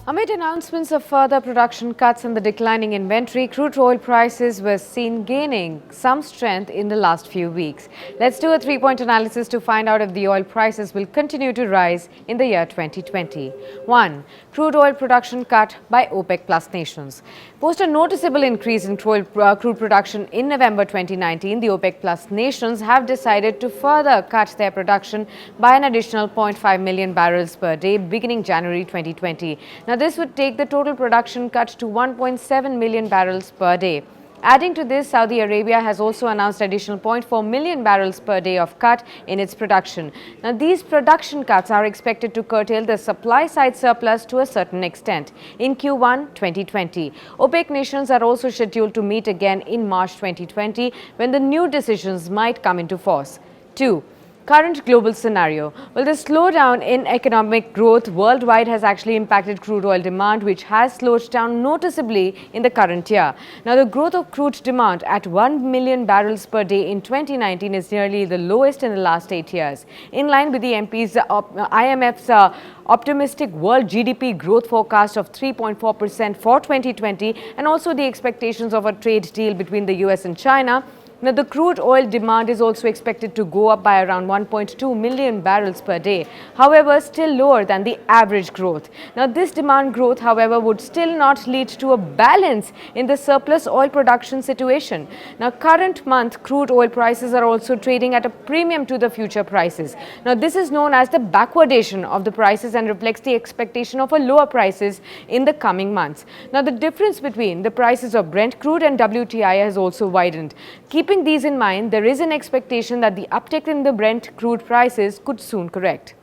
Amid announcements of further production cuts and the declining inventory, crude oil prices were seen gaining some strength in the last few weeks. Let's do a three-point analysis to find out if the oil prices will continue to rise in the year 2020. 1. Crude oil production cut by OPEC plus nations. Post a noticeable increase in crude production in November 2019, the OPEC plus nations have decided to further cut their production by an additional 0.5 million barrels per day beginning January 2020. Now, this would take the total production cut to 1.7 million barrels per day. Adding to this, Saudi Arabia has also announced additional 0.4 million barrels per day of cut in its production. Now, these production cuts are expected to curtail the supply side surplus to a certain extent in Q1 2020. OPEC nations are also scheduled to meet again in March 2020 when the new decisions might come into force. 2. Current global scenario. Well, the slowdown in economic growth worldwide has actually impacted crude oil demand, which has slowed down noticeably in the current year. Now, the growth of crude demand at 1 million barrels per day in 2019 is nearly the lowest in the last 8 years. In line with the IMF's optimistic world GDP growth forecast of 3.4% for 2020 and also the expectations of a trade deal between the US and China, now, the crude oil demand is also expected to go up by around 1.2 million barrels per day, however, still lower than the average growth. Now, this demand growth, however, would still not lead to a balance in the surplus oil production situation. Now, current month crude oil prices are also trading at a premium to the future prices. Now, this is known as the backwardation of the prices and reflects the expectation of a lower prices in the coming months. Now, the difference between the prices of Brent crude and WTI has also widened. Keeping these in mind, there is an expectation that the uptick in the Brent crude prices could soon correct.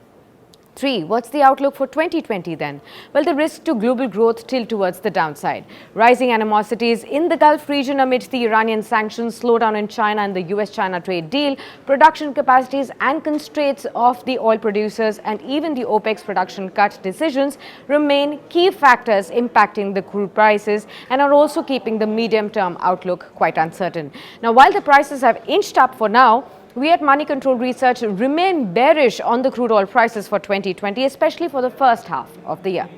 3. What's the outlook for 2020 then? Well, the risk to global growth tilt towards the downside. Rising animosities in the Gulf region amid the Iranian sanctions, slowdown in China and the US-China trade deal, production capacities and constraints of the oil producers and even the OPEC's production cut decisions remain key factors impacting the crude prices and are also keeping the medium-term outlook quite uncertain. Now, while the prices have inched up for now, we at Moneycontrol Research remain bearish on the crude oil prices for 2020, especially for the first half of the year.